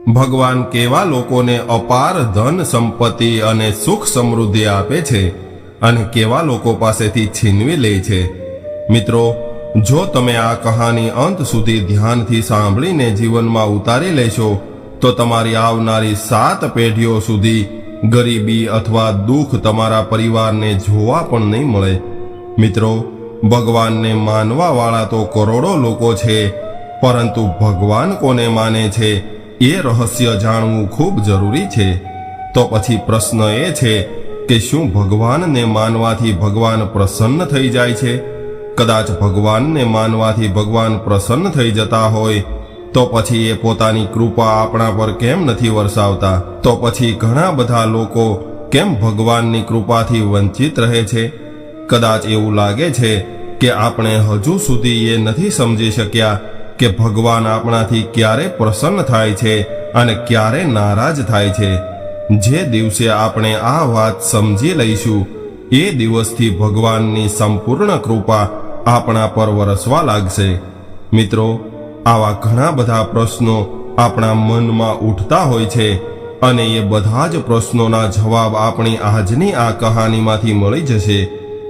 ભગવાન કેવા લોકોને અપાર ધન સંપત્તિ અને સુખ સમૃદ્ધિ આપે છે અને કેવા લોકો પાસેથી છીનવી લે છે। મિત્રો, જો તમે આ કહાની અંત સુધી ધ્યાનથી સાંભળીને જીવનમાં ઉતારી લેશો તો તમારી આવનારી 7 પેઢીઓ સુધી ગરીબી અથવા દુઃખ તમારા પરિવારને જોવા પણ નહીં મળે। મિત્રો, ભગવાનને માનવા વાળા તો કરોડો લોકો છે, પરંતુ ભગવાન કોને માને છે એ રહસ્ય જાણવું ખૂબ જરૂરી છે। તો પછી પ્રશ્ન એ છે કે શું ભગવાનને માનવાથી ભગવાન પ્રસન્ન થઈ જાય છે? કદાચ ભગવાનને માનવાથી ભગવાન પ્રસન્ન થઈ જતા હોય તો પછી એ પોતાની કૃપા આપણા પર કેમ નથી વરસાવતા? તો પછી ઘણા બધા લોકો કેમ ભગવાનની કૃપાથી વંચિત રહે છે? કદાચ એવું લાગે છે કે આપણે હજુ સુધી એ નથી સમજી શક્યા કે ભગવાન આપણાથી ક્યારે પ્રસન્ન થાય છે અને ક્યારે નારાજ થાય છે। જે દિવસે આપણે આ વાત સમજી લઈશું એ દિવસથી ભગવાનની સંપૂર્ણ કૃપા આપણા પર વરસવા લાગશે। મિત્રો, આવા ઘણા બધા પ્રશ્નો આપણા મનમાં ઉઠતા હોય છે અને એ બધા જ પ્રશ્નોના જવાબ આપણી આજની આ કહાનીમાંથી મળી જશે।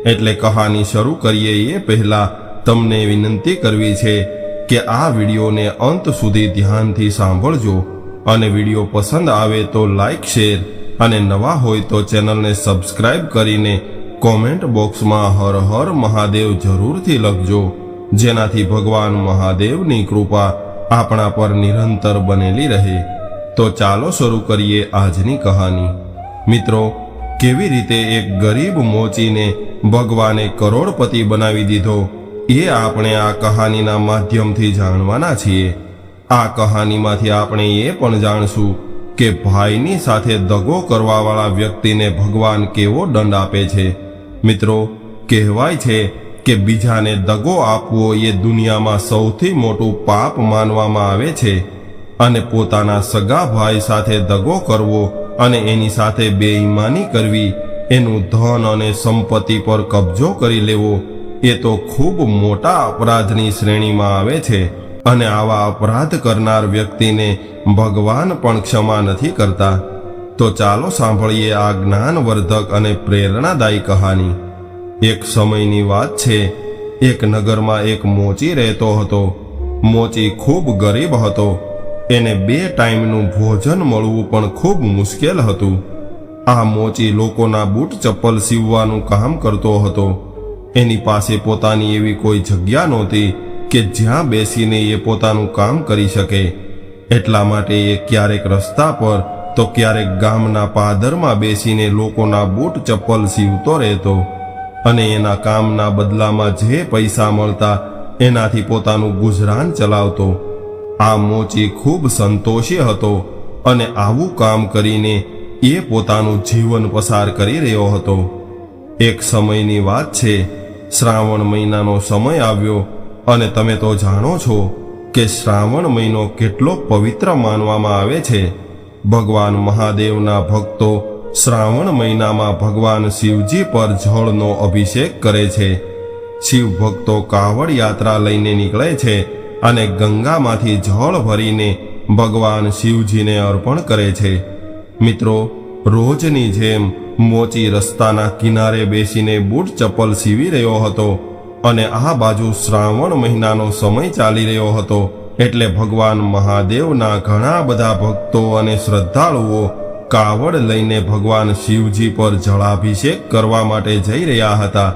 એટલે કહાની શરૂ કરીએ એ પહેલા તમને વિનંતી કરવી છે કે આ વિડીયોને અંત સુધી ધ્યાનથી સાંભળજો અને વિડીયો પસંદ આવે તો લાઈક, શેર અને નવા હોય તો ચેનલને સબસ્ક્રાઇબ કરીને કોમેન્ટ બોક્સમાં હર હર મહાદેવ જરૂરથી લખજો, જેનાથી ભગવાન મહાદેવની કૃપા આપણા પર નિરંતર બનેલી રહે। તો ચાલો શરૂ કરીએ આજની કહાની। મિત્રો, કેવી રીતે એક ગરીબ મોચીને ભગવાને કરોડપતિ બનાવી દીધો એ આપણે આ કહાનીના માધ્યમથી જાણવાના છીએ। આ કહાનીમાંથી આપણે એ પણ જાણશું કે ભાઈની સાથે દગો કરવાવાળા વ્યક્તિને ભગવાન કેવો દંડ આપે છે। મિત્રો, કહેવાય છે કે બીજાને દગો આપવો એ દુનિયામાં સૌથી મોટું પાપ માનવામાં આવે છે અને પોતાના સગા ભાઈ સાથે દગો કરવો અને એની સાથે બેઈમાની કરવી, એનું ધન અને સંપત્તિ પર કબજો કરી લેવો એ તો ખૂબ મોટા અપરાધની શ્રેણીમાં આવે છે અને આવા અપરાધ કરનાર વ્યક્તિને ભગવાન પણ ક્ષમા નથી કરતા। તો ચાલો સાંભળીએ આ જ્ઞાનવર્ધક અને પ્રેરણાદાયી કહાની। એક સમયની વાત છે, એક નગરમાં એક મોચી રહેતો હતો। મોચી ખૂબ ગરીબ હતો। એને 2 ટાઈમનું ભોજન મળવું પણ ખૂબ મુશ્કેલ હતું। આ મોચી લોકોના બૂટ ચપ્પલ સીવવાનું કામ કરતો હતો। એની પાસે પોતાની એવી કોઈ જગ્યા નહોતી કે જ્યાં બેસીને એ પોતાનું કામ કરી શકે। એટલા માટે એ ક્યારેક રસ્તા પર તો ક્યારેક ગામના પાદરમાં બેસીને લોકોના બૂટ ચપ્પલ સીવતો રહેતો અને એના કામના બદલામાં જે પૈસા મળતા એનાથી પોતાનું ગુજરાન ચલાવતો। આ મોચી ખૂબ સંતોષી હતો અને આવું કામ કરીને એ પોતાનું જીવન પસાર કરી રહ્યો હતો। એક સમયની વાત છે, શ્રાવણ મહિનાનો સમય આવ્યો અને તમે તો જાણો છો કે શ્રાવણ મહિનો કેટલો પવિત્ર માનવામાં આવે છે। ભગવાન મહાદેવના ભક્તો શ્રાવણ મહિનામાં ભગવાન શિવજી પર જળનો અભિષેક કરે છે। શિવ ભક્તો કાવડ યાત્રા લઈને નીકળે છે અને ગંગામાંથી જળ ભરીને ભગવાન શિવજીને અર્પણ કરે છે। મિત્રો, રોજની જેમ મોચી રસ્તાના કિનારે બેસીને બૂટ ચપ્પલ સીવી રહ્યો હતો અને આ બાજુ શ્રાવણ મહિનાનો સમય ચાલી રહ્યો હતો એટલે ભગવાન મહાદેવના ઘણા બધા ભક્તો અને શ્રદ્ધાળુઓ કાવડ લઈને ભગવાન શિવજી પર જળાભિષેક કરવા માટે જઈ રહ્યા હતા।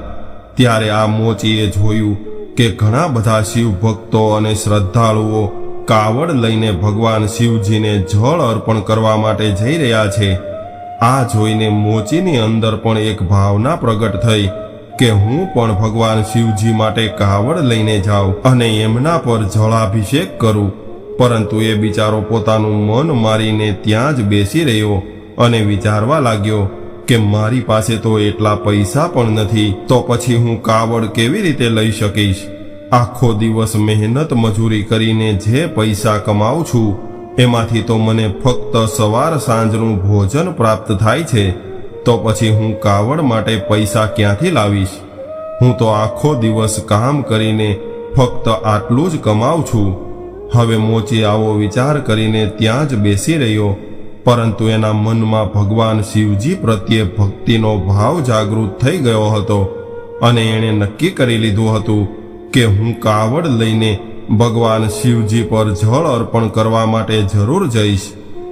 ત્યારે આ મોચીએ જોયું કે ઘણા બધા શિવ ભક્તો અને શ્રદ્ધાળુઓ કાવડ લઈને ભગવાન શિવજીને જળ અર્પણ કરવા માટે જઈ રહ્યા છે। આ જોઈને મોચીની અંદર પણ એક ભાવના પ્રગટ થઈ કે હું પણ ભગવાન શિવજી માટે કાવડ લઈને જાઉં અને એમના પર જળાભિષેક કરું। પરંતુ એ બિચારો પોતાનું મન મારીને ત્યાં જ બેસી રહ્યો અને વિચારવા લાગ્યો કે મારી પાસે તો એટલા પૈસા પણ નથી, તો પછી હું કાવડ કેવી રીતે લઈ શકીશ? આખો દિવસ મહેનત મજૂરી કરીને જે પૈસા કમાઉં છું એમાંથી તો મને ફક્ત સવાર સાંજનું ભોજન પ્રાપ્ત થાય છે, તો પછી હું કાવડ માટે પૈસા ક્યાંથી લાવીશ? હું તો આખો દિવસ કામ કરીને ફક્ત આટલું જ કમાઉં છું। હવે મોચી આવો વિચાર કરીને ત્યાં જ બેસી રહ્યો, પરંતુ એના મનમાં ભગવાન શિવજી પ્રત્યે ભક્તિનો ભાવ જાગૃત થઈ ગયો હતો અને એણે નક્કી કરી લીધું હતું કે હું કાવડ લઈને ભગવાન શિવજી પર જળ અર્પણ કરવા માટે જરૂર જઈશ.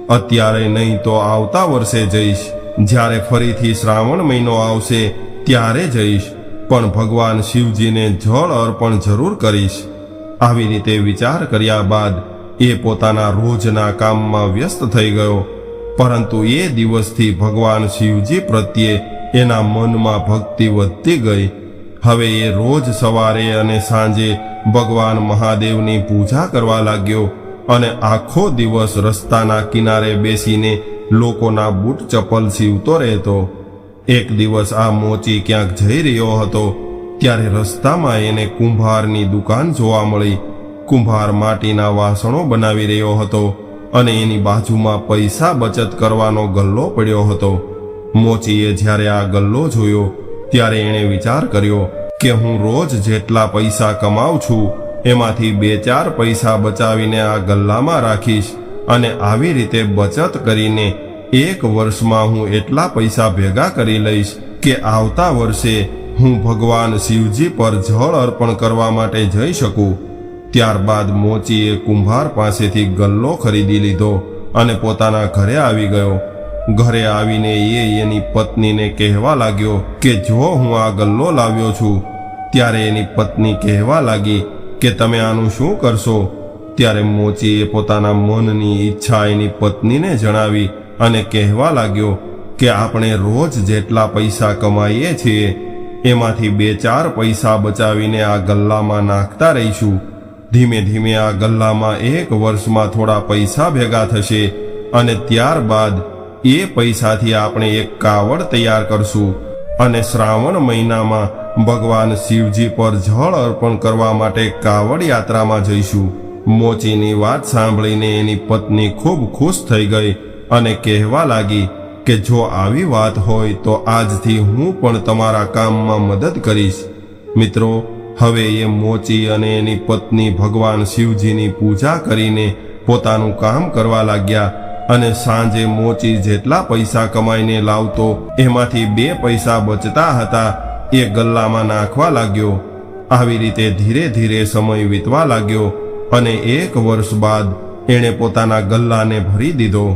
અત્યારે નહીં તો આવતા વર્ષે જઈશ. જ્યારે ફરીથી શ્રાવણ મહિનો આવશે ત્યારે જઈશ, પણ ભગવાન શિવજીને જળ અર્પણ જરૂર કરીશ. આવી રીતે વિચાર કર્યા બાદ એ પોતાના રોજના કામમાં વ્યસ્ત થઈ ગયો. પરંતુ એ દિવસથી ભગવાન શિવજી પ્રત્યે એના મનમાં ભક્તિ વધતી ગઈ. હવે એ રોજ સવારે અને સાંજે ભગવાન મહાદેવની પૂજા કરવા લાગ્યો અને આખો દિવસ રસ્તાના કિનારે બેસીને લોકોના બૂટ ચપ્પલ સીવતો રહેતો. એક દિવસ આ મોચી ક્યાંક જઈ રહ્યો હતો ત્યારે રસ્તામાં એને કુંભારની દુકાન જોવા મળી. કુંભાર માટીના વાસણો બનાવી રહ્યો હતો અને એની બાજુમાં પૈસા બચત કરવાનો ગલ્લો પડ્યો હતો. મોચીએ જ્યારે આ ગલ્લો જોયો ત્યારે એણે વિચાર કર્યો કે હું રોજ જેટલા પૈસા કમાઉં છું એમાંથી 2-4 પૈસા બચાવીને આ ગલ્લામાં રાખીશ અને આવી રીતે બચત કરીને 1 વર્ષમાં હું એટલા પૈસા ભેગા કરી લઈશ કે આવતા વર્ષે હું ભગવાન શિવજી પર જળ અર્પણ કરવા માટે જઈ શકું. ત્યારબાદ મોચીએ કુંભાર પાસેથી ગલ્લો ખરીદી લીધો અને પોતાના ઘરે આવી ગયો. ઘરે આવીને એની પત્નીને કહેવા લાગ્યો કે જો હું આ ગલ્લો લાવ્યો છું. ત્યારે એની પત્ની કહેવા લાગી કે તમે આનું શું કરશો? ત્યારે મોચીએ પોતાના મનની ઈચ્છા એની પત્નીને જણાવી અને કહેવા લાગ્યો કે આપણે રોજ જેટલા પૈસા કમાઈએ છીએ એમાંથી 2-4 પૈસા બચાવીને આ ગલ્લામાં નાખતા રહીશું. ધીમે ધીમે આ ગલ્લામાં 1 વર્ષમાં થોડા પૈસા ભેગા થશે અને ત્યારબાદ એ પૈસાથી આપણે એક કાવડ તૈયાર કરશું અને શ્રાવણ મહિનામાં ભગવાન શિવજી પર જળ અર્પણ કરવા માટે કાવડ યાત્રામાં જઈશું. મોચીની વાત સાંભળીને એની પત્ની ખૂબ ખુશ થઈ ગઈ અને કહેવા લાગી કે જો આવી વાત હોય તો આજથી હું પણ તમારા કામમાં મદદ કરીશ. મિત્રો, હવે એ મોચી અને એની પત્ની ભગવાન શિવજીની પૂજા કરીને પોતાનું કામ કરવા લાગ્યા અને સાંજે મોચી જેટલા પૈસા કમાઈને લાવતો એમાંથી 2 પૈસા બચતા હતા એ ગલ્લામાં નાખવા લાગ્યો. આવી રીતે ધીરે ધીરે સમય વીતવા લાગ્યો અને 1 વર્ષ બાદ એણે પોતાના ગલ્લાને ભરી દીધો.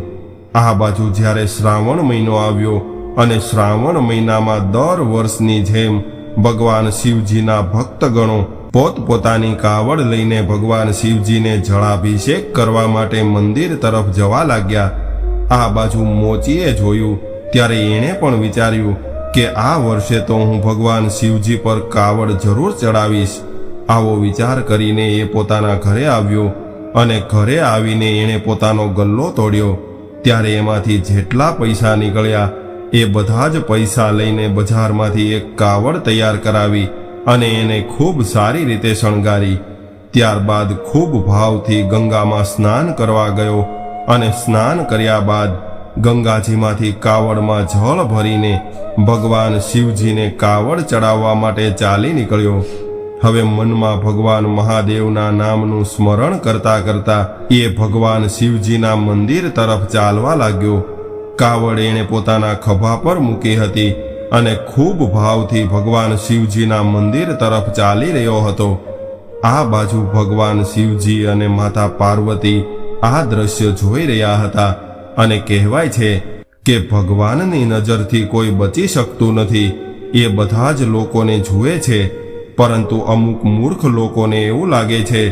આ બાજુ જ્યારે શ્રાવણ મહિનો આવ્યો અને શ્રાવણ મહિનામાં દર વર્ષની જેમ ભગવાન શિવજીના ભક્તગણો પોતપોતાની કાવડ લઈને ભગવાન શિવજીને જળાભિષેક કરવા માટે મંદિર તરફ જવા લાગ્યા. આ બાજુ મોચીએ જોયું ત્યારે એણે પણ વિચાર્યું કે આ વર્ષે તો હું ભગવાન શિવજી પર કાવડ જરૂર ચડાવીશ. આવો વિચાર કરીને એ પોતાના ઘરે આવ્યો અને ઘરે આવીને એણે પોતાનો ગલ્લો તોડ્યો. ત્યારે એમાંથી જેટલા પૈસા નીકળ્યા એ બધા જ પૈસા લઈને બજારમાંથી એક કાવડ તૈયાર કરાવી અને એને ખૂબ સારી રીતે શણગારી. ત્યારબાદ ખૂબ ભાવથી ગંગામાં સ્નાન કરવા ગયો અને સ્નાન કર્યા બાદ ગંગાજીમાંથી કાવડમાં જળ ભરીને ભગવાન શિવજીને કાવડ ચડાવવા માટે ચાલી નીકળ્યો. હવે મનમાં ભગવાન મહાદેવના નામનું સ્મરણ કરતા કરતા એ ભગવાન શિવજીના મંદિર તરફ ચાલવા લાગ્યો. કાવડ એણે પોતાના ખભા પર મૂકી હતી અને ખૂબ ભાવથી ભગવાન શિવજીના મંદિર તરફ ચાલી રહ્યો હતો. આ બાજુ ભગવાન શિવજી અને માતા પાર્વતી આ દ્રશ્ય જોઈ રહ્યા હતા અને કહેવાય છે કે ભગવાનની નજરથી કોઈ બચી શકતું નથી. એ બધા જ લોકોને જુએ છે, પરંતુ અમુક મૂર્ખ લોકોને એવું લાગે છે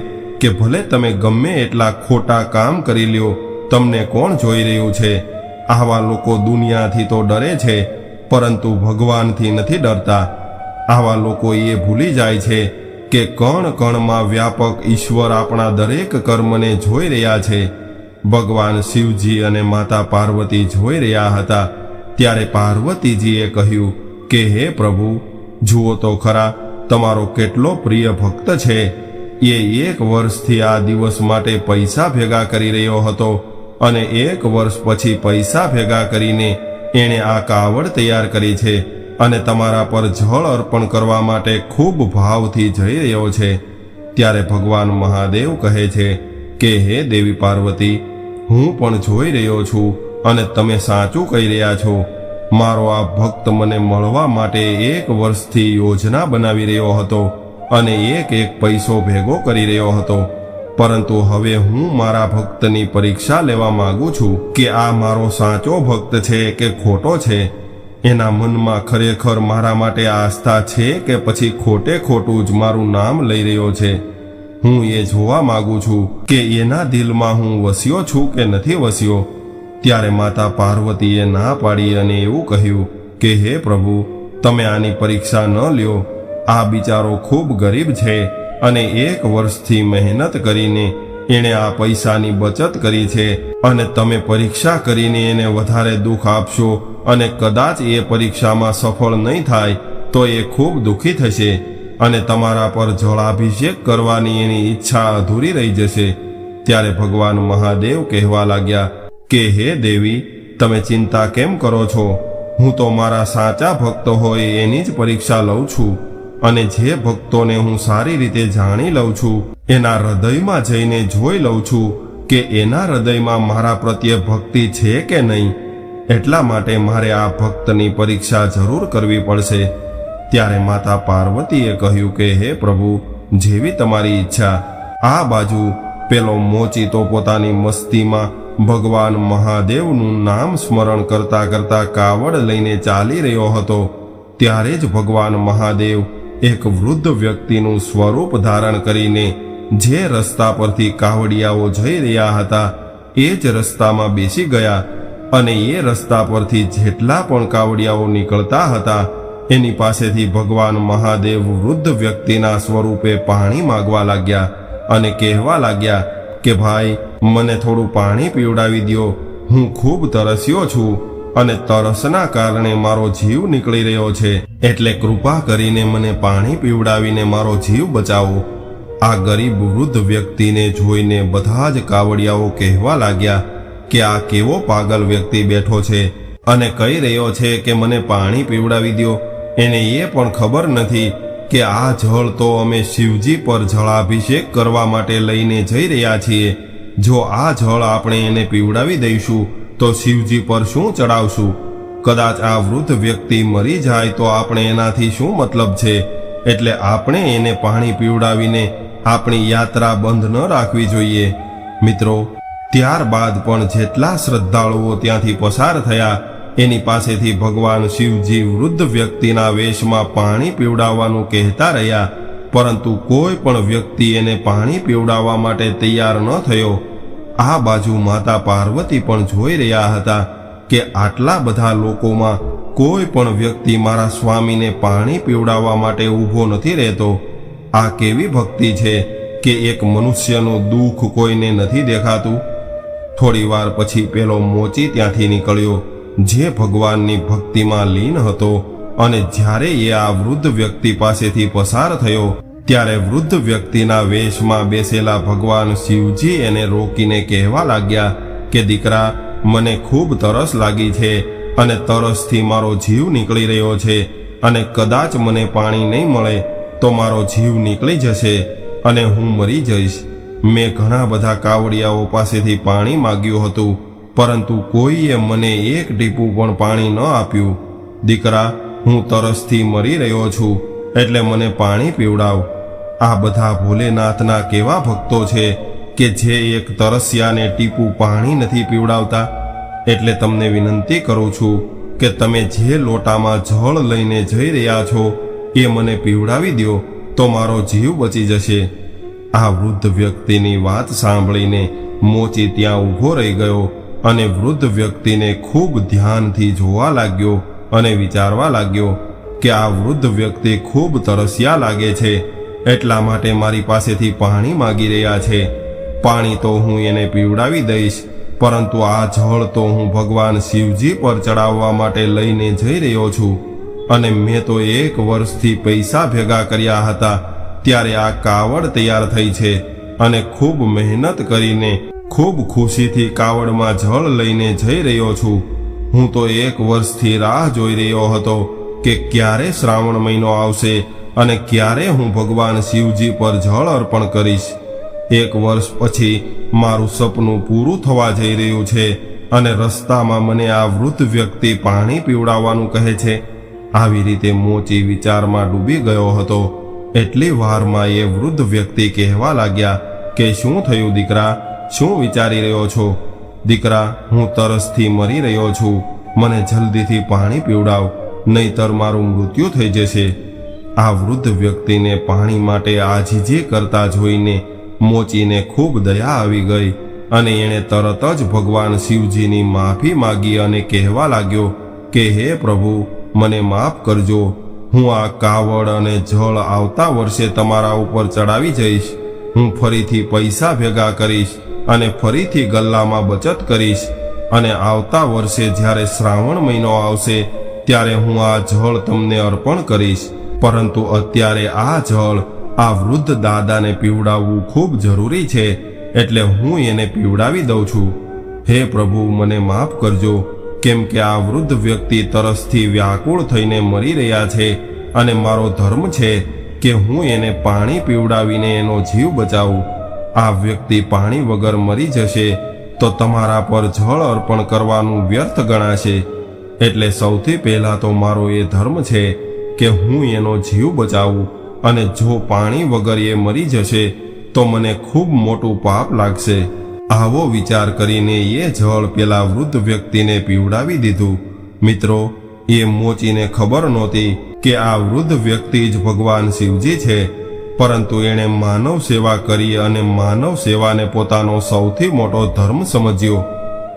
કે ભલે તમે ગમે એટલા ખોટા કામ કરી લ્યો, તમને કોણ જોઈ રહ્યું છે. આવા લોકો દુનિયાથી તો ડરે છે, પરંતુ ભગવાનથી નથી ડરતા. આવા લોકો એ ભૂલી જાય છે કે કણ કણમાં વ્યાપક ઈશ્વર આપણા દરેક કર્મને જોઈ રહ્યા છે. ભગવાન શિવજી અને માતા પાર્વતી જોઈ રહ્યા હતા. ત્યારે પાર્વતીજીએ કહ્યું કે હે પ્રભુ, જુઓ તો ખરા, તમારો કેટલો પ્રિય ભક્ત છે. એ 1 વર્ષથી આ દિવસ માટે પૈસા ભેગા કરી રહ્યો હતો અને 1 વર્ષ પછી પૈસા ભેગા કરીને એણે આ કાવડ તૈયાર કરી છે અને તમારા પર જળ અર્પણ કરવા માટે ખૂબ ભાવથી જઈ રહ્યો છે. ત્યારે ભગવાન મહાદેવ કહે છે કે હે દેવી પાર્વતી, હું પણ જોઈ રહ્યો છું અને તમે સાચું કહી રહ્યા છો. મારો આ ભક્ત મને મળવા માટે 1 વર્ષથી યોજના બનાવી રહ્યો હતો અને એક પૈસો ભેગો કરી રહ્યો હતો. પરંતુ હવે હું મારા ભક્તની પરીક્ષા લેવા માંગુ છું કે આ મારો સાચો ભક્ત છે કે ખોટો છે. એના મનમાં ખરેખર મારા માટે આસ્થા છે કે પછી ખોટે ખોટું જ મારું નામ લઈ રહ્યો છે. હું એ જોવા માંગુ છું કે એના દિલમાં હું વસ્યો છું કે નથી વસ્યો. ત્યારે માતા પાર્વતીએ ના પાડી અને એવું કહ્યું કે હે પ્રભુ, તમે આની પરીક્ષા ન લ્યો. આ બિચારો ખૂબ ગરીબ છે અને 1 વર્ષથી મહેનત કરીને એણે આ પૈસાની બચત કરી છે અને તમે પરીક્ષા કરીને એને વધારે દુઃખ આપશો અને કદાચ એ પરીક્ષામાં સફળ નહીં થાય તો એ ખૂબ દુઃખી થશે અને તમારા પર જળાભિષેક કરવાની એની ઈચ્છા અધૂરી રહી જશે. ત્યારે ભગવાન મહાદેવ કહેવા લાગ્યા કે હે દેવી, તમે ચિંતા કેમ કરો છો? હું તો મારા સાચા ભક્ત હોય એની જ પરીક્ષા લઉં છું અને જે ભક્તોને હું સારી રીતે જાણી લઉં છું એના હૃદયમાં જઈને જોઈ લઉં છું કે એના હૃદયમાં મારા પ્રત્યે ભક્તિ છે કે નહીં. એટલા માટે મારે આ ભક્તની પરીક્ષા જરૂર કરવી પડશે. ત્યારે માતા પાર્વતીએ કહ્યું કે હે પ્રભુ, જેવી તમારી ઈચ્છા. આ બાજુ પેલો મોચી તો પોતાની મસ્તીમાં ભગવાન મહાદેવનું નામ સ્મરણ કરતા કરતા કાવડ લઈને ચાલી રહ્યો હતો. ત્યારે જ ભગવાન મહાદેવ એક વૃદ્ધ વ્યક્તિનું સ્વરૂપ ધારણ કરીને જે રસ્તા પરથી કાવડિયાઓ જઈ રહ્યા હતા એ જ રસ્તામાં બેસી ગયા અને એ રસ્તા પરથી જેટલા પણ કાવડિયાઓ નીકળતા હતા એની પાસેથી ભગવાન મહાદેવ વૃદ્ધ વ્યક્તિના સ્વરૂપે પાણી માંગવા લાગ્યા અને કહેવા લાગ્યા કે ભાઈ, મને થોડું પાણી પીવડાવી દ્યો. હું ખૂબ તરસ્યો છું અને તરસના કારણે મારો જીવ નીકળી રહ્યો છે, એટલે કૃપા કરીને મને પાણી પીવડાવીને મારો જીવ બચાવો. આ ગરીબ વૃદ્ધ વ્યક્તિને જોઈને બધા જ કાવડિયાઓ કહેવા લાગ્યા કે આ કેવો પાગલ વ્યક્તિ બેઠો છે અને કહી રહ્યો છે કે મને પાણી પીવડાવી દ્યો. એને એ પણ ખબર નથી કે આ જળ તો અમે શિવજી પર જળાભિષેક કરવા માટે લઈને જઈ રહ્યા છીએ. જો આ જળ આપણે એને પીવડાવી દઈશું તો શિવજી પર શું ચડાવશું? કદાચ આ વૃદ્ધ વ્યક્તિ મરી જાય તો આપણે એનાથી શું મતલબ છે? એટલે આપણે એને પાણી પીવડાવીને આપણી યાત્રા બંધ ન રાખવી જોઈએ. મિત્રો, ત્યારબાદ પણ જેટલા શ્રદ્ધાળુઓ ત્યાંથી પસાર થયા એની પાસેથી ભગવાન શિવજી વૃદ્ધ વ્યક્તિના વેશમાં પાણી પીવડાવવાનું કહેતા રહ્યા, પરંતુ કોઈ પણ વ્યક્તિ એને પાણી પીવડાવવા માટે તૈયાર ન થયો. આ બાજુ માતા પાર્વતી પણ જોઈ રહ્યા હતા કે આટલા બધા લોકોમાં કોઈ પણ વ્યક્તિ મારા સ્વામીને પાણી પીવડાવવા માટે ઊભો નથી રહેતો. આ કેવી ભક્તિ છે કે એક મનુષ્યનું દુઃખ કોઈને નથી દેખાતું. થોડી વાર પછી પેલો મોચી ત્યાંથી નીકળ્યો જે ભગવાનની ભક્તિમાં લીન હતો અને જ્યારે એ આ વૃદ્ધ વ્યક્તિ પાસેથી પસાર થયો ત્યારે વૃદ્ધ વ્યક્તિના વેશમાં બેસેલા ભગવાન શિવજી એને રોકીને કહેવા લાગ્યા કે દીકરા, મને ખૂબ તરસ લાગી છે અને તરસથી મારો જીવ નીકળી રહ્યો છે અને કદાચ મને પાણી નહીં મળે તો મારો જીવ નીકળી જશે અને હું મરી જઈશ. મેં ઘણા બધા કાવડિયાઓ પાસેથી પાણી માગ્યું હતું પરંતુ કોઈએ મને એક ટીપું પણ પાણી ન આપ્યું. દીકરા, હું તરસથી મરી રહ્યો છું, એટલે મને પાણી પીવડાવ. આ બધા ભોલેનાથના કેવા ભક્તો છે કે જે એક તરસ્યાને ટીપું પાણી નથી પીવડાવતા. એટલે તમને વિનંતી કરું છું કે તમે જે લોટામાં જળ લઈને જઈ રહ્યા છો એ મને પીવડાવી દો તો મારો જીવ બચી જશે. આ વૃદ્ધ વ્યક્તિની વાત સાંભળીને મોચી ત્યાં ઊભો રહી ગયો અને વૃદ્ધ વ્યક્તિને ખૂબ ધ્યાનથી જોવા લાગ્યો અને વિચારવા લાગ્યો કે આ વૃદ્ધ વ્યક્તિ ખૂબ તરસ્યા લાગે છે, એટલા માટે મારી પાસેથી પાણી માગી રહ્યા છે. પાણી તો હું એને પીવડાવી દઈશ, પરંતુ આ જળ તો હું ભગવાન શિવજી પર ચડાવવા માટે લઈને જઈ રહ્યો છું અને મેં તો 1 વર્ષથી પૈસા ભેગા કર્યા હતા ત્યારે આ કાવડ તૈયાર થઈ છે અને ખૂબ મહેનત કરીને ખૂબ ખુશીથી કાવડમાં જળ લઈને જઈ રહ્યો છું. હું તો 1 વર્ષથી રાહ જોઈ રહ્યો હતો કે ક્યારે શ્રાવણ મહિનો આવશે અને ક્યારે હું ભગવાન શિવજી પર જળ અર્પણ કરીશ. 1 વર્ષ પછી મારું સપનું પૂરું થવા જઈ રહ્યું છે અને રસ્તામાં મને આ વૃદ્ધ વ્યક્તિ પાણી પીવડાવવાનું કહે છે. આવી રીતે મોચી વિચારમાં ડૂબી ગયો હતો. એટલી વારમાં એ વૃદ્ધ વ્યક્તિ કહેવા લાગ્યા કે શું થયું દીકરા, શું વિચારી રહ્યો છો? દીકરા, હું તરસથી મરી રહ્યો છું, મને જલ્દીથી પાણી પીવડાવ, નહીતર મારું મૃત્યુ થઈ જશે. આ વૃદ્ધ વ્યક્તિને પાણી માટે આજીજી કરતા જોઈને મોચીને ખૂબ દયા આવી ગઈ અને એણે તરત જ ભગવાન શિવજીની માફી માગી અને કહેવા લાગ્યો કે હે પ્રભુ, મને માફ કરજો. હું આ કાવડ અને જળ આવતા વર્ષે તમારા ઉપર ચડાવી જઈશ. હું ફરીથી પૈસા ભેગા કરીશ અને ફરીથી ગલ્લામાં બચત કરીશ અને આવતા વર્ષે જ્યારે શ્રાવણ મહિનો આવશે ત્યારે હું આ જળ તમને અર્પણ કરીશ. પરંતુ અત્યારે આ જળ આ વૃદ્ધ દાદાને પીવડાવવું ખૂબ જરૂરી છે, એટલે હું એને પીવડાવી દઉં છું. હે પ્રભુ, મને માફ કરજો, કેમ કે આ વૃદ્ધ વ્યક્તિ તરસથી વ્યાકુળ થઈને મરી રહ્યા છે અને મારો ધર્મ છે કે હું એને પાણી પીવડાવીને એનો જીવ બચાવું. આ વ્યક્તિ પાણી વગર મરી જશે તો તમારા પર જળ અર્પણ કરવાનું વ્યર્થ ગણાશે. એટલે સૌથી પહેલાં તો મારો એ ધર્મ છે કે હું એનો જીવ બચાવું, અને જો પાણી વગર એ મરી જશે તો મને ખૂબ મોટું પાપ લાગશે. આવો વિચાર કરીને એ જળ પેલા વૃદ્ધ વ્યક્તિને પીવડાવી દીધું. મિત્રો, એ મોચીને ખબર નહોતી કે આ વૃદ્ધ વ્યક્તિ જ ભગવાન શિવજી છે, પરંતુ એણે માનવ સેવા કરી અને માનવ સેવાને પોતાનો સૌથી મોટો ધર્મ સમજ્યો.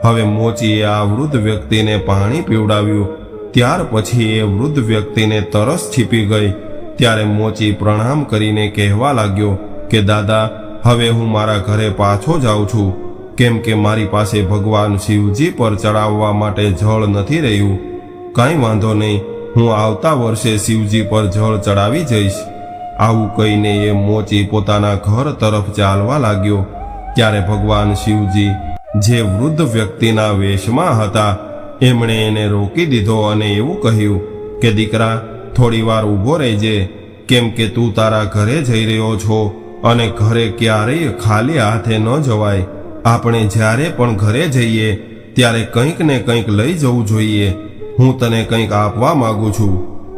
હવે મોચીએ આ વૃદ્ધ વ્યક્તિને પાણી પીવડાવ્યું. ત્યાર પછી એ વૃદ્ધ વ્યક્તિને તરસ છીપી ગઈ. ત્યારે મોચી પ્રણામ કરીને કહેવા લાગ્યો કે દાદા, હવે હું મારા ઘરે પાછો જાઉં છું, કેમ કે મારી પાસે ભગવાન શિવજી પર ચડાવવા માટે જળ નથી રહ્યું. કાંઈ વાંધો નહીં, હું આવતા વર્ષે શિવજી પર જળ ચડાવી જઈશ. આવું કહીને એ મોચી પોતાના ઘર તરફ ચાલવા લાગ્યો. ત્યારે ભગવાન શિવજી, જે વૃદ્ધ વ્યક્તિના વેશમાં હતા, એમણે એને રોકી દીધો અને એવું કહ્યું કે દીકરા, થોડી વાર ઊભો રહેજે, કેમ કે તું તારા ઘરે જઈ રહ્યો છો અને ઘરે ક્યારેય ખાલી હાથે ન જવાય. આપણે જ્યારે પણ ઘરે જઈએ ત્યારે કંઈક ને કંઈક લઈ જવું જોઈએ. હું તને કંઈક આપવા માંગુ છું,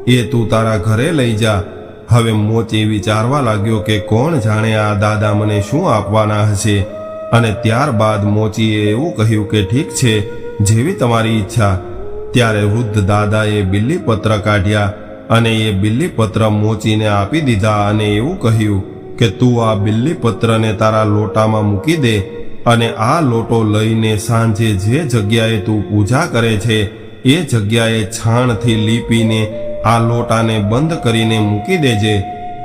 એ તું તારા ઘરે લઈ જા. હવે મોચી વિચારવા લાગ્યો કે કોણ જાણે આ દાદા મને શું આપવાના હશે, અને ત્યારબાદ મોચીએ એવું કહ્યું કે ઠીક છે, જેવી તમારી ઈચ્છા. ત્યારે વૃદ્ધ દાદાએ બિલ્લીપત્ર કાઢ્યા અને એ બિલ્લીપત્ર મોચીને આપી દીધા અને એવું કહ્યું કે તું આ બિલ્લીપત્રને તારા લોટામાં મૂકી દે, અને આ લોટો લઈને સાંજે જે જગ્યાએ તું પૂજા કરે છે એ જગ્યાએ છાણથી લીપીને આ લોટાને બંધ કરીને મૂકી દેજે.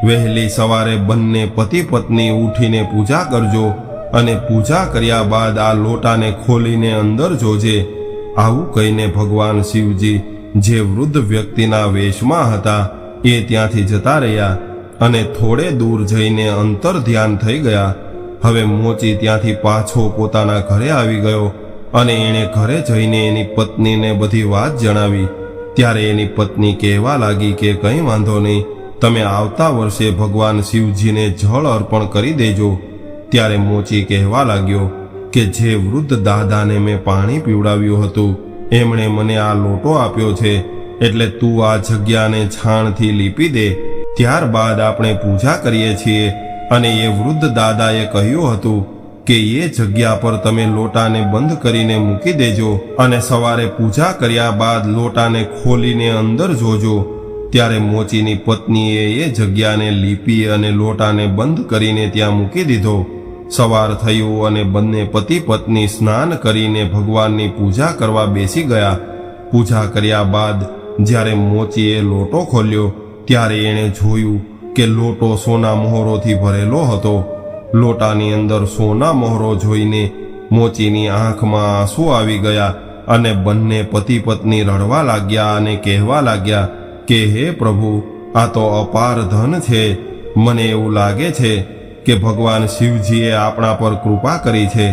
વહેલી સવારે બંને પતિ પત્ની ઉઠીને પૂજા કરજો, અને પૂજા કર્યા બાદ આ લોટાને ખોલીને અંદર જોજે. આવું કહીને ભગવાન શિવજી, જે વૃદ્ધ વ્યક્તિના વેશમાં હતા, એ ત્યાંથી જતા રહ્યા અને થોડે દૂર જઈને અંતર ધ્યાન થઈ ગયા. હવે મોચી ત્યાંથી પાછો પોતાના ઘરે આવી ગયો અને એણે ઘરે જઈને એની પત્નીને બધી વાત જણાવી. ત્યારે એની પત્ની કહેવા લાગી કે કંઈ વાંધો નહીં, તમે આવતા વર્ષે ભગવાન શિવજીને જળ અર્પણ કરી દેજો. ત્યારે મોચી કહેવા લાગ્યો કે જે વૃદ્ધ દાદાને મેં પાણી પીવડાવ્યું હતું, એમણે મને આ લોટો આપ્યો છે, એટલે તું આ જગ્યાને છાણથી લીપી દે. ત્યારબાદ આપણે પૂજા કરીએ છીએ. અને એ વૃદ્ધ દાદાએ કહ્યું હતું કે એ જગ્યા પર તમે લોટાને બંધ કરીને મૂકી દેજો, અને સવારે પૂજા કર્યા બાદ લોટાને ખોલીને અંદર જોજો. ત્યારે મોચીની પત્નીએ એ જગ્યાને લીપી અને લોટાને બંધ કરીને ત્યાં મૂકી દીધો. સવાર થયું અને બંને પતિ પત્ની સ્નાન કરીને ભગવાનની પૂજા કરવા બેસી ગયા. પૂજા કર્યા બાદ જ્યારે મોચીએ લોટો ખોલ્યો ત્યારે એણે જોયું કે લોટો સોના મોહરોથી ભરેલો હતો. લોટાની અંદર સોના મોહરો જોઈને મોચીની આંખમાં આંસુ આવી ગયા અને બંને પતિ પત્ની રડવા લાગ્યા અને કહેવા લાગ્યા કે હે પ્રભુ, આ તો અપાર ધન છે. મને એવું લાગે છે કે ભગવાન શિવજીએ આપણા પર કૃપા કરી છે.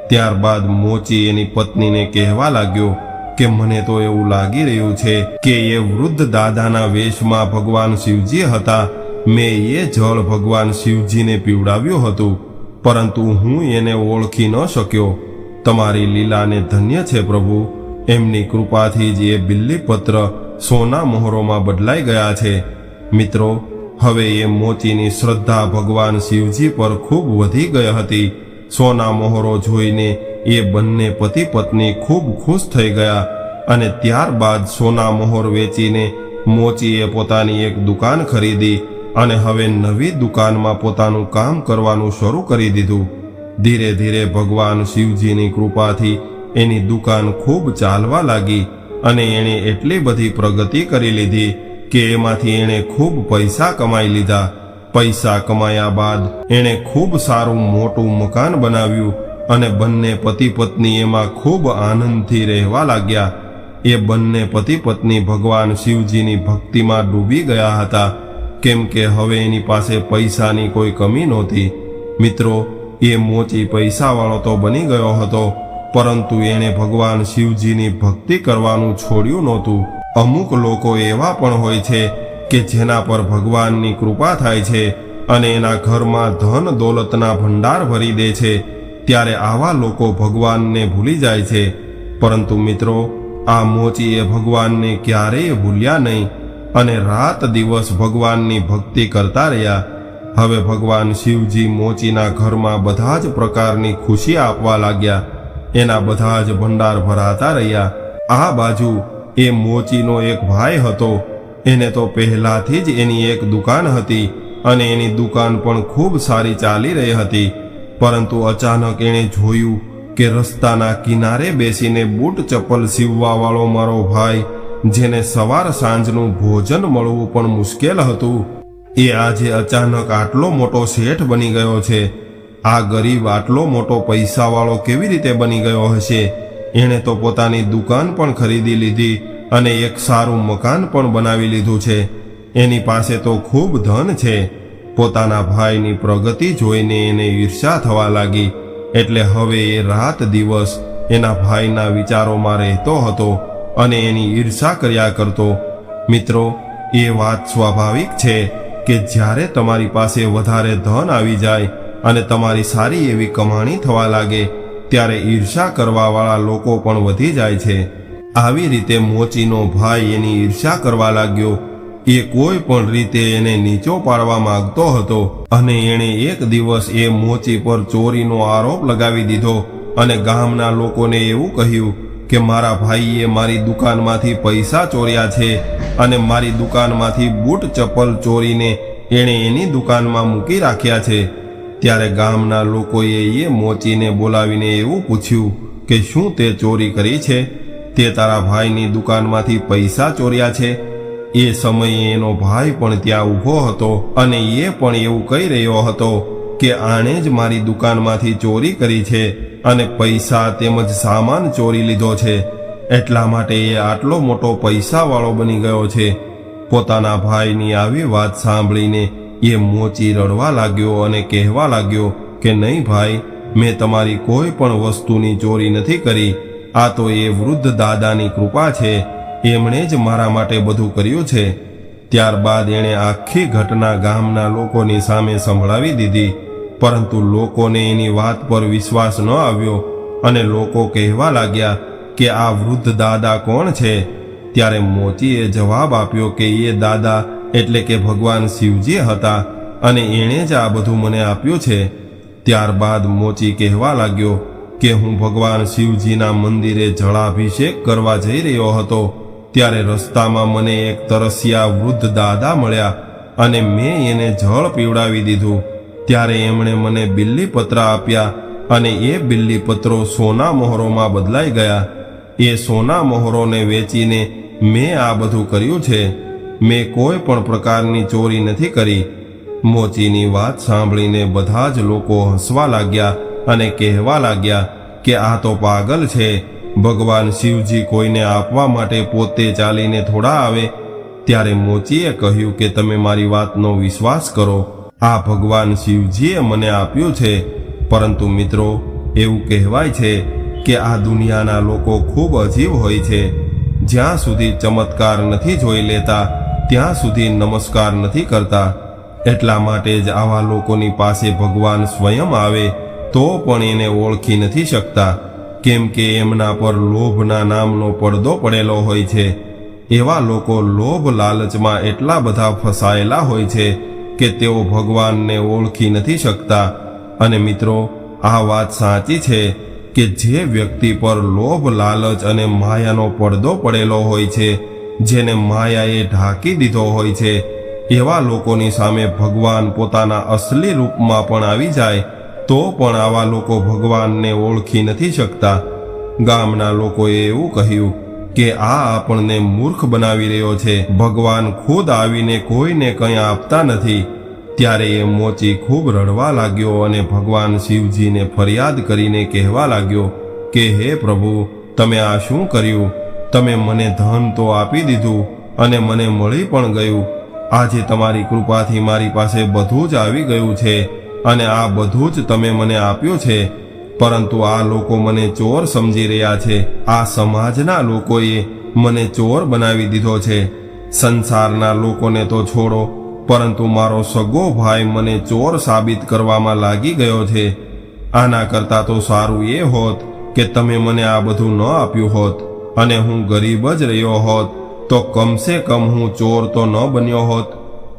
ત્યારબાદ મોચી એની પત્નીને કહેવા લાગ્યો કે મને તો એવું લાગી રહ્યું છે કે એ વૃદ્ધ દાદાના વેશમાં ભગવાન શિવજી હતા. મેં એ જળ ભગવાન શિવજીને પીવડાવ્યું હતું. પરંતુ હું એને ઓળખી ન શક્યો. તમારી લીલાને ધન્ય છે પ્રભુ. એમની કૃપાથી જ એ બિલ્લીપત્ર સોના મોહરોમાં બદલાઈ ગયા છે. મિત્રો, હવે એ મોચીની શ્રદ્ધા ભગવાન શિવજી પર ખૂબ વધી ગઈ હતી. સોના મોહરો જોઈને એ બંને પતિ પત્ની ખૂબ ખુશ થઈ ગયા અને ત્યારબાદ સોના મોહર વેચીને મોચીએ પોતાની એક દુકાન ખરીદી અને હવે નવી દુકાનમાં પોતાનું કામ કરવાનું શરૂ કરી દીધું. ધીરે ધીરે ભગવાન શિવજીની કૃપાથી એની દુકાન ખૂબ ચાલવા લાગી અને એણે એટલી બધી પ્રગતિ કરી લીધી કે એમાંથી એણે ખૂબ પૈસા કમાઈ લીધા. પૈસા કમાયા બાદ એણે ખૂબ સારું મોટું મકાન બનાવ્યું અને બંને પતિ પત્ની એમાં ખૂબ આનંદથી રહેવા લાગ્યા. એ બંને પતિ પત્ની ભગવાન શિવજીની ભક્તિમાં ડૂબી ગયા હતા, કેમ કે હવે એની પાસે પૈસાની કોઈ કમી નહોતી. મિત્રો, એ મોચી પૈસાવાળો તો બની ગયો હતો, પરંતુ એણે ભગવાન શિવજીની ભક્તિ કરવાનું છોડ્યું નહોતું. અમુક લોકો એવા પણ હોય છે કે જેના પર ભગવાનની કૃપા થાય છે અને એના ઘરમાં ધન દોલતના ભંડાર ભરી દે છે, ત્યારે આવા લોકો ભગવાનને ભૂલી જાય છે. પરંતુ મિત્રો, આ મોચીએ ભગવાનને ક્યારેય ભૂલ્યા નહીં અને રાત દિવસ ભગવાનની ભક્તિ કરતા રહ્યા. હવે ભગવાન શિવજી મોચીના ઘરમાં બધા જ પ્રકારની ખુશી આપવા લાગ્યા. એના બધા જ ભંડાર ભરાતા રહ્યા. આ બાજુ એ મોચીનો એક ભાઈ હતો. એને તો પહેલાથી જ એની એક દુકાન હતી અને એની દુકાન પણ ખૂબ સારી ચાલી રહી હતી. પરંતુ અચાનક એણે જોયું કે રસ્તાના કિનારે બેસીને બૂટ ચપ્પલ સીવવાવાળો મારો ભાઈ, જેને સવાર સાંજનું ભોજન મળવું પણ મુશ્કેલ હતું, એ આજે અચાનક આટલો મોટો શેઠ બની ગયો છે. આ ગરીબ આટલો મોટો પૈસાવાળો કેવી રીતે બની ગયો હશે? એણે તો પોતાની દુકાન પણ ખરીદી લીધી અને એક સારું મકાન પણ બનાવી લીધું છે. એની પાસે તો ખૂબ ધન છે. પોતાના ભાઈની પ્રગતિ જોઈને એને ઈર્ષ્યા થવા લાગી. એટલે હવે એ રાત દિવસ એના ભાઈના વિચારોમાં રહેતો હતો અને એની ઈર્ષ્યા કર્યા કરતો. મિત્રો, એ વાત સ્વાભાવિક છે કે જ્યારે તમારી પાસે વધારે ધન આવી જાય અને તમારી સારી એવી કમાણી થવા લાગે, ત્યારે ઈર્ષ્યા કરવાવાળા લોકો પણ વધી જાય છે. આવી રીતે મોચીનો ભાઈ એની ઈર્ષ્યા કરવા લાગ્યો. એ કોઈ પણ રીતે એને નીચો પાડવા માંગતો હતો અને એણે એક દિવસ એ મોચી પર ચોરીનો આરોપ લગાવી દીધો અને ગામના લોકોને એવું કહ્યું કે મારા ભાઈએ મારી દુકાનમાંથી પૈસા ચોર્યા છે અને મારી દુકાનમાંથી બૂટ ચપ્પલ ચોરીને એણે એની દુકાનમાં મૂકી રાખ્યા છે. ત્યારે ગામના લોકોએ એ મોચીને બોલાવીને એવું પૂછ્યું કે શું તે ચોરી કરી છે? તે તારા ભાઈની દુકાનમાંથી પૈસા ચોર્યા છે? એ સમયે એનો ભાઈ પણ ત્યાં ઊભો હતો અને એ પણ એવું કહી રહ્યો હતો કે આણે જ મારી દુકાનમાંથી ચોરી કરી છે અને પૈસા તેમજ સામાન ચોરી લીધો છે, એટલા માટે એ આટલો મોટો પૈસાવાળો બની ગયો છે. પોતાના ભાઈની આવી વાત સાંભળીને એ મોચી રડવા લાગ્યો અને કહેવા લાગ્યો કે નહીં ભાઈ, મેં તમારી કોઈ પણ વસ્તુની ચોરી નથી કરી. આ તો એ વૃદ્ધ દાદાની કૃપા છે. એમણે જ મારા માટે બધું કર્યું છે. ત્યારબાદ એણે આખી ઘટના ગામના લોકોની સામે સંભળાવી દીધી, પરંતુ લોકોને એની વાત પર વિશ્વાસ ન આવ્યો અને લોકો કહેવા લાગ્યા કે આ વૃદ્ધ દાદા કોણ છે? ત્યારે મોચીએ જવાબ આપ્યો કે એ દાદા એટલે કે ભગવાન શિવજી હતા અને એણે જ આ બધું મને આપ્યું છે. ત્યારબાદ મોચી કહેવા લાગ્યો કે હું ભગવાન શિવજીના મંદિરે જળાભિષેક કરવા જઈ રહ્યો હતો, ત્યારે રસ્તામાં મને એક તરસ્યા વૃદ્ધ દાદા મળ્યા અને મેં એને જળ પીવડાવી દીધું. ત્યારે એમણે મને બિલ્લીપત્ર આપ્યા અને એ બિલ્લીપત્રો સોના મોહરોમાં બદલાઈ ગયા. એ સોના મોહરોને વેચીને મેં આ બધું કર્યું છે. મેં કોઈ પણ પ્રકારની ચોરી નથી કરી. મોચીની વાત સાંભળીને બધા જ લોકો હસવા લાગ્યા અને કહેવા લાગ્યા કે આ તો પાગલ છે. ભગવાન શિવજી કોઈને આપવા માટે પોતે ચાલીને થોડા આવે? ત્યારે મોચીએ કહ્યું કે તમે મારી વાતનો વિશ્વાસ કરો. આ ભગવાન શિવજીએ મને આપ્યું છે. પરંતુ મિત્રો, એવું કહેવાય છે કે આ દુનિયાના લોકો ખૂબ અજીબ હોય છે. જ્યાં સુધી ચમત્કાર નથી જોઈ લેતા ત્યાં સુધી નમસ્કાર નથી કરતા. એટલા માટે જ આવા લોકોની પાસે ભગવાન સ્વયં આવે તો પણ એને ઓળખી નથી શકતા, કેમ કે એમના પર લોભના નામનો પડદો પડેલો હોય છે. એવા લોકો લોભ લાલચમાં એટલા બધા ફસાયેલા હોય છે કે તેઓ ભગવાનને ઓળખી નથી શકતા. અને મિત્રો, આ વાત સાચી છે કે જે વ્યક્તિ પર લોભ લાલચ અને માયાનો પડદો પડેલો હોય છે, જેને માયાએ ઢાંકી દીધો હોય છે, એવા લોકોની સામે ભગવાન પોતાના અસલી રૂપમાં પણ આવી જાય તો પણ આવા લોકો ભગવાનને ઓળખી નથી શકતા. ગામના લોકોએ એવું કહ્યું કે આ આપણને મૂર્ખ બનાવી રહ્યો છે. ભગવાન ખુદ આવીને કોઈને કંઈ આપતા નથી. ત્યારે એ મોચી ખૂબ રડવા લાગ્યો અને ભગવાન શિવજીને ફરિયાદ કરીને કહેવા લાગ્યો કે હે પ્રભુ, તમે આ શું કર્યું? તમે મને ધન તો આપી દીધું અને મને મળી પણ ગયું. આજે તમારી કૃપાથી મારી પાસે બધું જ આવી ગયું છે અને આ બધું જ તમે મને આપ્યું છે, પરંતુ આ લોકો મને ચોર સમજી રહ્યા છે. આ સમાજના લોકોએ મને ચોર બનાવી દીધો છે. સંસારના લોકોને તો છોડો, પરંતુ મારો સગો ભાઈ મને ચોર સાબિત કરવામાં લાગી ગયો છે. આના કરતાં તો સારું એ હોત કે તમે મને આ બધું ન આપ્યું હોત અને હું ગરીબ જ રહ્યો હોત, તો કમસે કમ હું ચોર તો ન બન્યો હોત.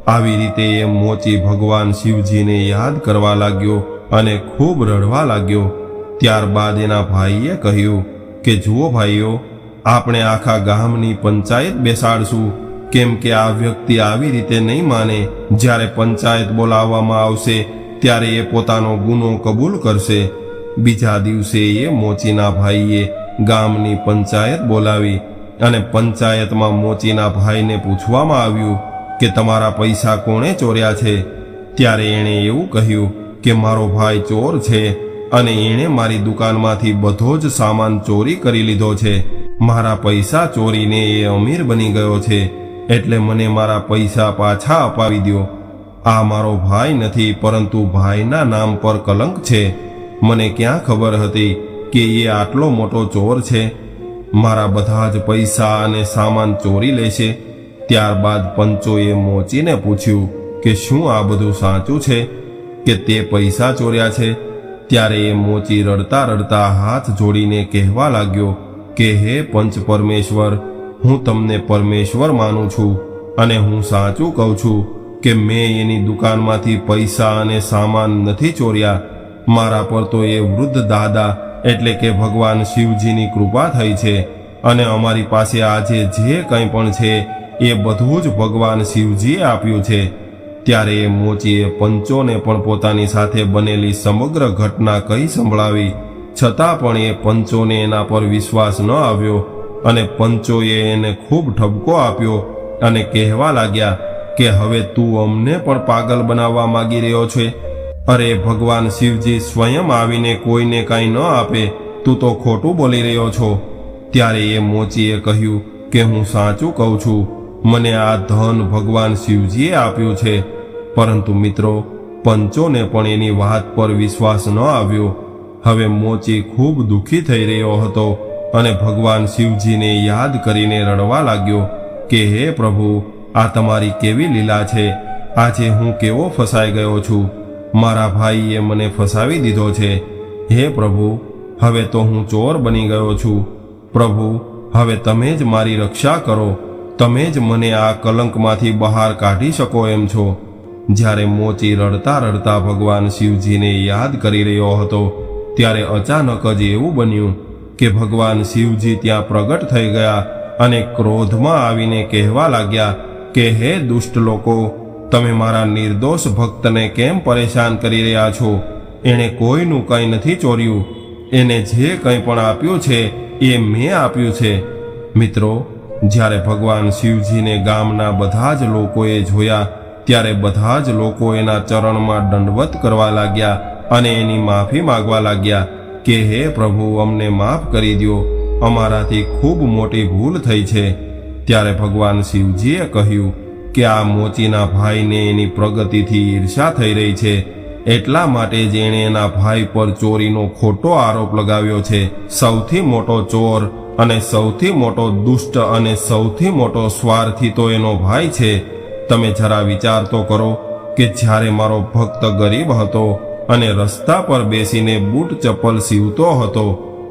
આવી રીતે એ મોચી ભગવાન શિવજીને યાદ કરવા લાગ્યો અને ખૂબ રડવા લાગ્યો. ત્યારબાદ એના ભાઈએ કહ્યું કે જુઓ ભાઈઓ, આપણે આખા ગામની પંચાયત બેસાડશું, કેમ કે આ વ્યક્તિ આવી રીતે નહીં માને. જ્યારે પંચાયત બોલાવવામાં આવશે ત્યારે એ પોતાનો ગુનો કબૂલ કરશે. બીજા દિવસે એ મોચીના ભાઈએ ગામની પંચાયત બોલાવી અને પંચાયતમાં મોચીના ભાઈને પૂછવામાં આવ્યું કે તમારા પૈસા કોણે ચોર્યા છે? ત્યારે એણે એવું કહ્યું કે મારો ભાઈ ચોર છે અને એણે મારી દુકાનમાંથી બધો જ સામાન ચોરી કરી લીધો છે. મારા પૈસા ચોરીને એ અમીર બની ગયો છે, એટલે મને મારા પૈસા પાછા અપાવી દો. આ મારો ભાઈ નથી, પરંતુ ભાઈના નામ પર કલંક છે. મને ક્યાં ખબર હતી કે એ આટલો મોટો ચોર છે? મારા બધા જ પૈસા અને સામાન ચોરી લેશે. ત્યારબાદ પંચોએ મોચીને પૂછ્યું કે શું આ બધું સાચું છે કે તે પૈસા ચોર્યા છે? ત્યારે એ મોચી રડતા રડતા હાથ જોડીને કહેવા લાગ્યો કે હે પંચ પરમેશ્વર, હું તમને પરમેશ્વર માનું છું અને હું સાચું કહું છું કે મેં એની દુકાનમાંથી પૈસા અને સામાન નથી ચોર્યા. મારા પર તો એ વૃદ્ધ દાદા એટલે કે ભગવાન શિવજીની કૃપા થઈ છે અને અમારી પાસે આજે જે કંઈ પણ છે એ બધું જ ભગવાન શિવજીએ આપ્યું છે. ત્યારે એ મોચીએ પંચોને પણ પોતાની સાથે બનેલી સમગ્ર ઘટના કહી સંભળાવી. છતાં પણ એ પંચોને એના પર વિશ્વાસ ન આવ્યો અને પંચોએ એને ખૂબ ઠપકો આપ્યો અને કહેવા લાગ્યા કે હવે તું અમને પણ પાગલ બનાવવા માંગી રહ્યો છે? અરે, ભગવાન શિવજી સ્વયં આવીને કોઈને કાંઈ ન આપે, તું તો ખોટું બોલી રહ્યો છો. ત્યારે એ મોચીએ કહ્યું કે હું સાચું કહું છું, મને આ ધન ભગવાન શિવજીએ આપ્યું છે. પરંતુ મિત્રો, પંચોને પણ એની વાત પર વિશ્વાસ ન આવ્યો. હવે મોચી ખૂબ દુઃખી થઈ રહ્યો હતો અને ભગવાન શિવજીને યાદ કરીને રડવા લાગ્યો કે હે પ્રભુ, આ તમારી કેવી લીલા છે? આજે હું કેવો ફસાઈ ગયો છું. મારા ભાઈએ મને ફસાવી દીધો છે. હે પ્રભુ, હવે તો હું ચોર બની ગયો છું. પ્રભુ, હવે તમે જ મારી રક્ષા કરો. તમે જ મને આ કલંકમાંથી બહાર કાઢી શકો એમ છો. જ્યારે મોચી રડતા રડતા ભગવાન શિવજીને યાદ કરી રહ્યો હતો ત્યારે અચાનક જ એવું બન્યું કે ભગવાન શિવજી ત્યાં પ્રગટ થઈ ગયા અને ક્રોધમાં આવીને કહેવા લાગ્યા કે હે દુષ્ટ લોકો, તમે મારા નિર્દોષ ભક્તને કેમ પરેશાન કરી રહ્યા છો? એણે કોઈનું કંઈ નથી ચોર્યું. એને જે કંઈ પણ આપ્યું છે એ મેં આપ્યું છે. મિત્રો, જ્યારે ભગવાન શિવજીને ગામના બધા જ લોકોએ જોયા ત્યારે બધા જ લોકો એના ચરણમાં દંડવત કરવા લાગ્યા અને એની માફી માંગવા લાગ્યા કે હે પ્રભુ, અમને માફ કરી દો, અમારાથી ખૂબ મોટી ભૂલ થઈ છે. ત્યારે ભગવાન શિવજીએ કહ્યું કે આ મોચીના ભાઈને એની પ્રગતિથી ઈર્ષા થઈ રહી છે, એટલા માટે જ એણે એના ભાઈ પર ચોરીનો ખોટો આરોપ લગાવ્યો છે. સૌથી મોટો ચોર અને સૌથી મોટો દુષ્ટ અને સૌથી મોટો સ્વાર્થી તો એનો ભાઈ છે. તમે જરા વિચાર તો કરો કે જ્યારે મારો ભક્ત ગરીબ હતો અને રસ્તા પર બેસીને બૂટ ચપ્પલ સીવતો હતો,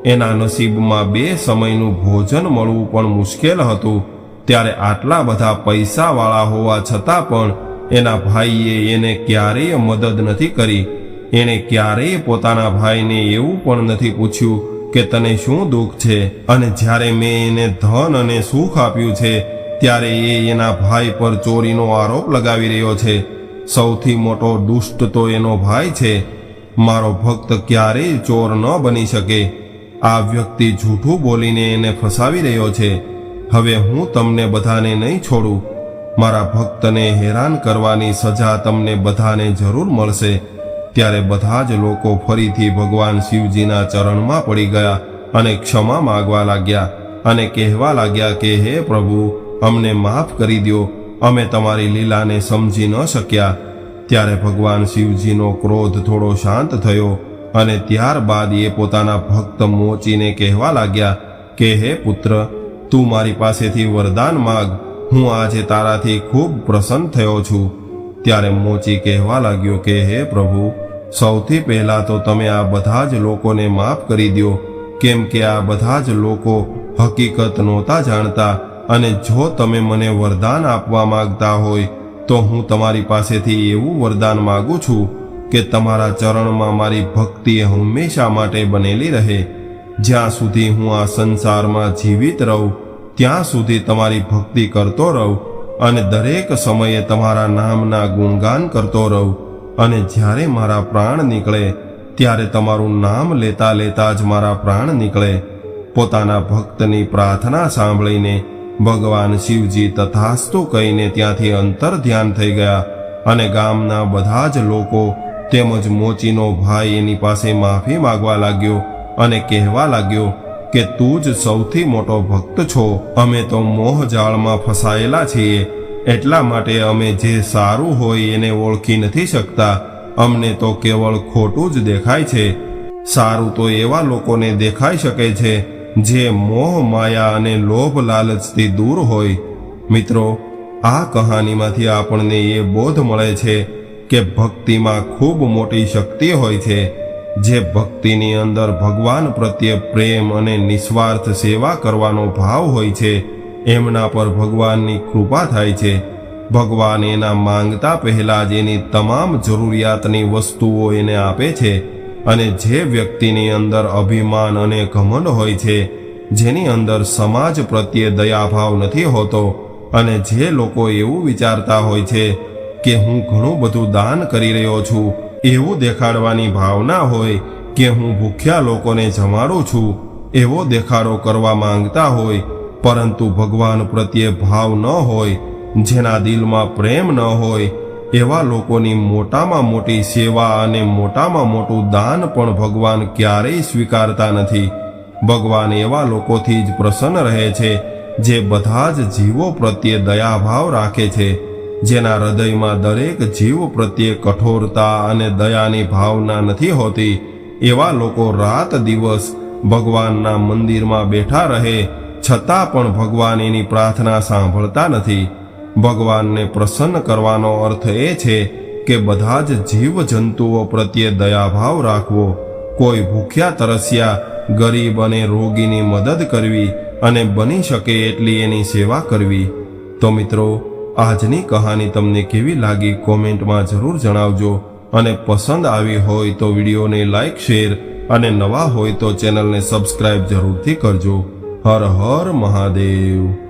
એના નસીબમાં 2 સમયનું ભોજન મળવું પણ મુશ્કેલ હતું, ત્યારે આટલા બધા પૈસાવાળા હોવા છતાં પણ એના ભાઈએ એને ક્યારેય મદદ નથી કરી. એણે ક્યારેય પોતાના ભાઈને એવું પણ નથી પૂછ્યું કે તને શું દુઃખ છે. અને જ્યારે મેં એને ધન અને સુખ આપ્યું છે ત્યારે એ એના ભાઈ પર ચોરીનો આરોપ લગાવી રહ્યો છે. સૌથી મોટો દુષ્ટ તો એનો ભાઈ છે. મારો ભક્ત ક્યારેય ચોર ન બની શકે. આ વ્યક્તિ જૂઠું બોલીને એને ફસાવી રહ્યો છે. હવે હું તમને બધાને નહીં છોડું. મારા ભક્તને હેરાન કરવાની સજા તમને બધાને જરૂર મળશે. ત્યારે બધા જ લોકો ફરીથી ભગવાન શિવજીના ચરણમાં પડી ગયા અને ક્ષમા માગવા લાગ્યા અને કહેવા લાગ્યા કે હે પ્રભુ, અમને માફ કરી દો, અમે તમારી લીલાને સમજી ન શક્યા. ત્યારે ભગવાન શિવજીનો ક્રોધ થોડો શાંત થયો અને ત્યારબાદ એ પોતાના ભક્ત મોચીને કહેવા લાગ્યા કે હે પુત્ર, તું મારી પાસેથી વરદાન માગ, હું આજે તારાથી ખૂબ પ્રસન્ન થયો છું. ત્યારે મોચી કહેવા લાગ્યો કે હે પ્રભુ, સૌથી પહેલાં તો તમે આ બધા જ લોકોને માફ કરી દો, કેમ કે આ બધા જ લોકો હકીકત નહોતા જાણતા. અને જો તમે મને વરદાન આપવા માંગતા હોય તો હું તમારી પાસેથી એવું વરદાન માગું છું કે તમારા ચરણમાં મારી ભક્તિ હંમેશા માટે બનેલી રહે. જ્યાં સુધી હું આ સંસારમાં જીવિત રહું ત્યાં સુધી તમારી ભક્તિ કરતો રહું અને દરેક સમયે તમારા નામના ગુણગાન કરતો રહું. અને જ્યારે મારા પ્રાણ નીકળે ત્યારે તમારું નામ લેતા લેતા જ મારા પ્રાણ નીકળે. પોતાના ભક્તની પ્રાર્થના સાંભળીને ભગવાન શિવજી તથાસ્તુ કહીને ત્યાંથી અંતર ધ્યાન થઈ ગયા અને ગામના બધા જ લોકો તેમજ મોચીનો ભાઈ એની પાસે માફી માગવા લાગ્યો અને કહેવા લાગ્યો કે તું જ સૌથી મોટો ભક્ત છો. અમે તો મોહજાળમાં ફસાયેલા છીએ, એટલા માટે અમે જે સારું હોય એને ઓળખી નથી શકતા. અમને તો કેવળ ખોટું જ દેખાય છે. સારું તો એવા લોકોને દેખાઈ શકે છે જે મોહ માયા અને લોભ લાલચથી દૂર હોય. મિત્રો, આ કહાનીમાંથી આપણને એ બોધ મળે છે કે ભક્તિમાં ખૂબ મોટી શક્તિ હોય છે. જે ભક્તિની અંદર ભગવાન પ્રત્યે પ્રેમ અને નિસ્વાર્થ સેવા કરવાનો ભાવ હોય છે, એમના પર ભગવાનની કૃપા થાય છે. ભગવાન એના માંગતા પહેલા જ એની તમામ જરૂરિયાતની વસ્તુઓ એને આપે છે. અને જે વ્યક્તિની અંદર અભિમાન અને ઘમંડ હોય છે, જેની અંદર સમાજ પ્રત્યે દયાભાવ નથી હોતો, અને જે લોકો એવું વિચારતા હોય છે કે હું ઘણું બધું દાન કરી રહ્યો છું, એવું દેખાડવાની ભાવના હોય કે હું ભૂખ્યા લોકોને જમાડું છું, એવો દેખાડો કરવા માંગતા હોય, પરંતુ ભગવાન પ્રત્યે ભાવ ન હોય, જેના દિલમાં પ્રેમ ન હોય, એવા લોકોની મોટામાં મોટી સેવા અને મોટામાં મોટું દાન પણ ભગવાન ક્યારેય સ્વીકારતા નથી. ભગવાન એવા લોકોથી જ પ્રસન્ન રહે છે જે બધા જ જીવો પ્રત્યે દયાભાવ રાખે છે, જેના હૃદયમાં દરેક જીવ પ્રત્યે કઠોરતા અને દયાની ભાવના નથી હોતી. એવા લોકો રાત દિવસ ભગવાનના મંદિરમાં બેઠા રહે છતાં પણ ભગવાન એની પ્રાર્થના સાંભળતા નથી. ભગવાનને પ્રસન્ન કરવાનો અર્થ એ છે કે બધા જ જીવ જંતુઓ પ્રત્યે દયાભાવ રાખવો, કોઈ ભૂખ્યા તરસ્યા, ગરીબ અને રોગીની મદદ કરવી અને બની શકે એટલી એની સેવા કરવી. તો મિત્રો, આજની કહાની તમને કેવી લાગી કોમેન્ટમાં જરૂર જણાવજો. અને પસંદ આવી હોય તો વિડીયોને લાઈક, શેર અને નવા હોય તો ચેનલને સબસ્ક્રાઇબ જરૂરથી કરજો. હર હર મહાદેવ.